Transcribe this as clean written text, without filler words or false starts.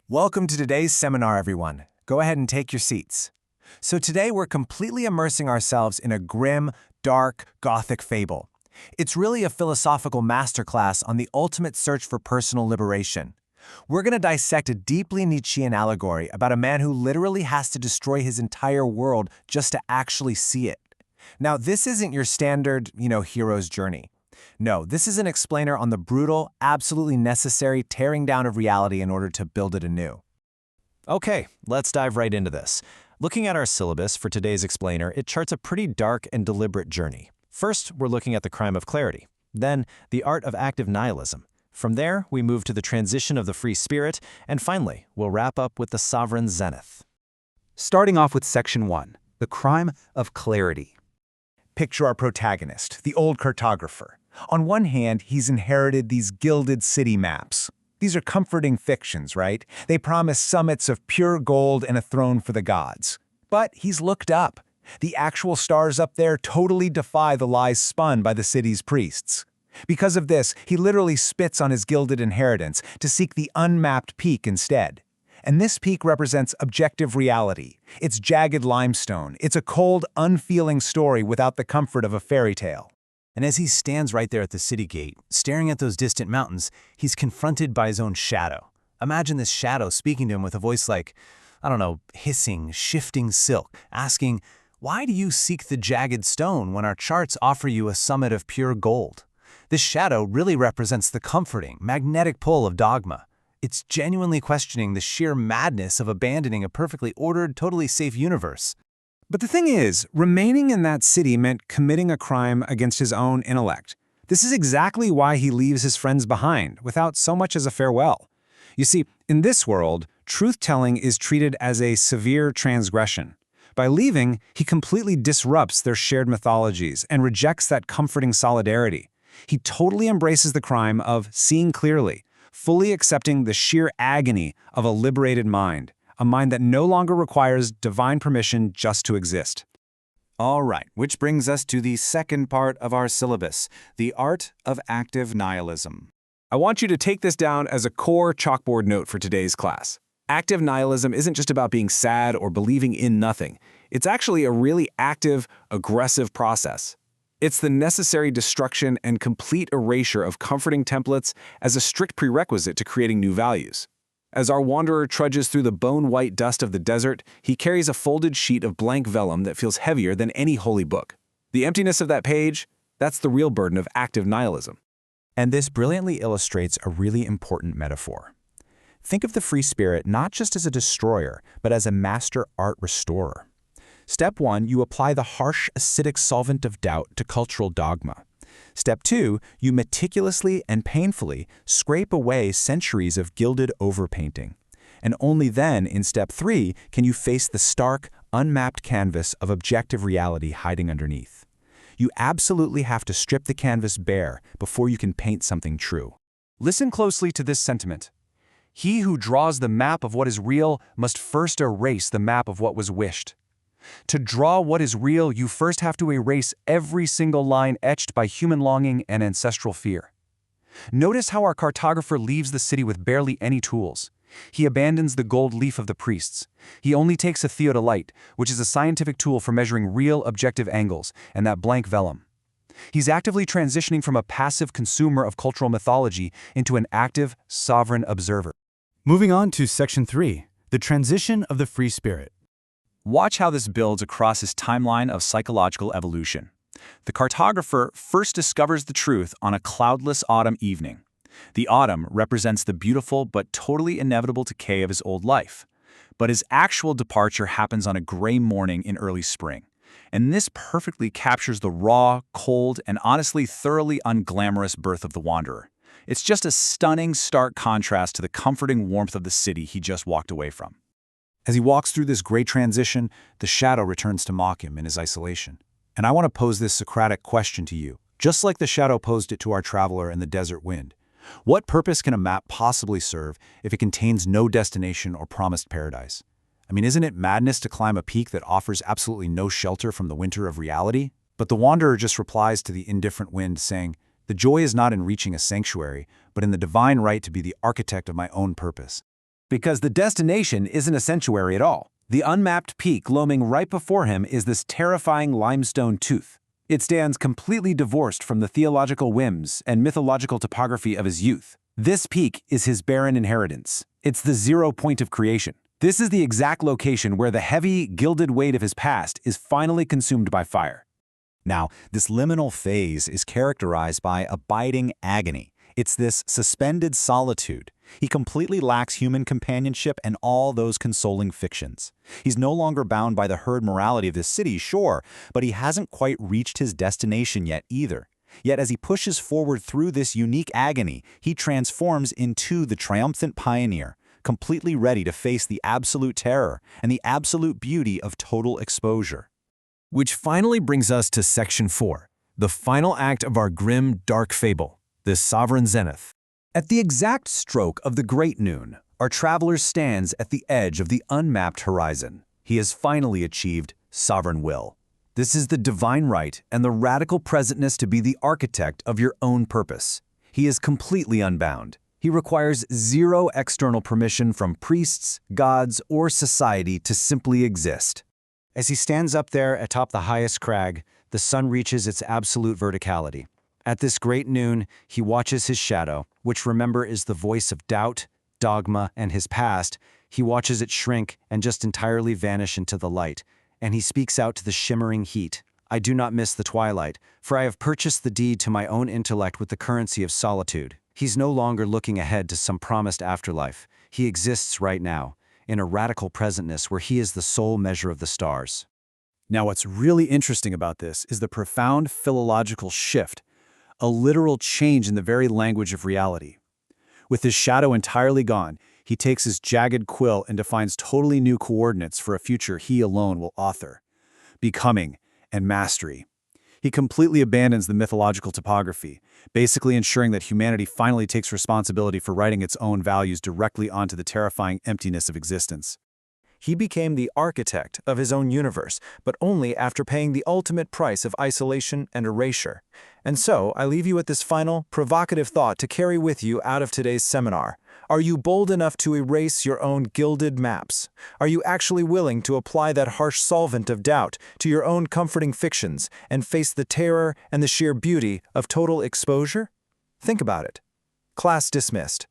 Welcome to today's seminar, everyone. Go ahead and take your seats. So today we're completely immersing ourselves in a grim, dark, gothic fable. It's really a philosophical masterclass on the ultimate search for personal liberation. We're going to dissect a deeply Nietzschean allegory about a man who literally has to destroy his entire world just to actually see it. Now, this isn't your standard, hero's journey. No, this is an explainer on the brutal, absolutely necessary tearing down of reality in order to build it anew. Okay, let's dive right into this. Looking at our syllabus for today's explainer, it charts a pretty dark and deliberate journey. First, we're looking at the crime of clarity. Then, the art of active nihilism. From there, we move to the transition of the free spirit, and finally, we'll wrap up with the Sovereign Zenith. Starting off with Section 1, the crime of clarity. Picture our protagonist, the old cartographer. On one hand, he's inherited these gilded city maps. These are comforting fictions, right? They promise summits of pure gold and a throne for the gods. But he's looked up. The actual stars up there totally defy the lies spun by the city's priests. Because of this, he literally spits on his gilded inheritance to seek the unmapped peak instead. And this peak represents objective reality. It's jagged limestone. It's a cold, unfeeling story without the comfort of a fairy tale. And as he stands right there at the city gate, staring at those distant mountains, he's confronted by his own shadow. Imagine this shadow speaking to him with a voice like, hissing, shifting silk, asking, "Why do you seek the jagged stone when our charts offer you a summit of pure gold?" This shadow really represents the comforting, magnetic pull of dogma. It's genuinely questioning the sheer madness of abandoning a perfectly ordered, totally safe universe. But the thing is, remaining in that city meant committing a crime against his own intellect. This is exactly why he leaves his friends behind, without so much as a farewell. You see, in this world, truth-telling is treated as a severe transgression. By leaving, he completely disrupts their shared mythologies and rejects that comforting solidarity. He totally embraces the crime of seeing clearly, fully accepting the sheer agony of a liberated mind. A mind that no longer requires divine permission just to exist. All right, which brings us to the second part of our syllabus, the art of active nihilism. I want you to take this down as a core chalkboard note for today's class. Active nihilism isn't just about being sad or believing in nothing. It's actually a really active, aggressive process. It's the necessary destruction and complete erasure of comforting templates as a strict prerequisite to creating new values. As our wanderer trudges through the bone-white dust of the desert, he carries a folded sheet of blank vellum that feels heavier than any holy book. The emptiness of that page, that's the real burden of active nihilism. And this brilliantly illustrates a really important metaphor. Think of the free spirit not just as a destroyer, but as a master art restorer. Step 1, you apply the harsh, acidic solvent of doubt to cultural dogma. Step 2, you meticulously and painfully scrape away centuries of gilded overpainting. And only then, in Step 3, can you face the stark, unmapped canvas of objective reality hiding underneath. You absolutely have to strip the canvas bare before you can paint something true. Listen closely to this sentiment. He who draws the map of what is real must first erase the map of what was wished. To draw what is real, you first have to erase every single line etched by human longing and ancestral fear. Notice how our cartographer leaves the city with barely any tools. He abandons the gold leaf of the priests. He only takes a theodolite, which is a scientific tool for measuring real objective angles, and that blank vellum. He's actively transitioning from a passive consumer of cultural mythology into an active, sovereign observer. Moving on to Section 3, the transition of the free spirit. Watch how this builds across his timeline of psychological evolution. The cartographer first discovers the truth on a cloudless autumn evening. The autumn represents the beautiful but totally inevitable decay of his old life. But his actual departure happens on a gray morning in early spring. And this perfectly captures the raw, cold, and honestly thoroughly unglamorous birth of the wanderer. It's just a stunning, stark contrast to the comforting warmth of the city he just walked away from. As he walks through this great transition, the shadow returns to mock him in his isolation. And I want to pose this Socratic question to you, just like the shadow posed it to our traveler in the desert wind. What purpose can a map possibly serve if it contains no destination or promised paradise? Isn't it madness to climb a peak that offers absolutely no shelter from the winter of reality? But the wanderer just replies to the indifferent wind, saying, "The joy is not in reaching a sanctuary, but in the divine right to be the architect of my own purpose." Because the destination isn't a sanctuary at all. The unmapped peak looming right before him is this terrifying limestone tooth. It stands completely divorced from the theological whims and mythological topography of his youth. This peak is his barren inheritance. It's the 0 point of creation. This is the exact location where the heavy, gilded weight of his past is finally consumed by fire. Now, this liminal phase is characterized by abiding agony. It's this suspended solitude. He completely lacks human companionship and all those consoling fictions. He's no longer bound by the herd morality of this city, sure, but he hasn't quite reached his destination yet either. Yet as he pushes forward through this unique agony, he transforms into the triumphant pioneer, completely ready to face the absolute terror and the absolute beauty of total exposure. Which finally brings us to Section 4, the final act of our grim, dark fable, the Sovereign Zenith. At the exact stroke of the great noon, our traveler stands at the edge of the unmapped horizon. He has finally achieved sovereign will. This is the divine right and the radical presentness to be the architect of your own purpose. He is completely unbound. He requires 0 external permission from priests, gods, or society to simply exist. As he stands up there atop the highest crag, the sun reaches its absolute verticality. At this great noon, he watches his shadow, which remember is the voice of doubt, dogma, and his past. He watches it shrink and just entirely vanish into the light, and he speaks out to the shimmering heat. I do not miss the twilight, for I have purchased the deed to my own intellect with the currency of solitude. He's no longer looking ahead to some promised afterlife. He exists right now, in a radical presentness where he is the sole measure of the stars. Now, what's really interesting about this is the profound philological shift, a literal change in the very language of reality. With his shadow entirely gone, he takes his jagged quill and defines totally new coordinates for a future he alone will author: becoming and mastery. He completely abandons the mythological topography, basically ensuring that humanity finally takes responsibility for writing its own values directly onto the terrifying emptiness of existence. He became the architect of his own universe, but only after paying the ultimate price of isolation and erasure. And so, I leave you with this final, provocative thought to carry with you out of today's seminar. Are you bold enough to erase your own gilded maps? Are you actually willing to apply that harsh solvent of doubt to your own comforting fictions and face the terror and the sheer beauty of total exposure? Think about it. Class dismissed.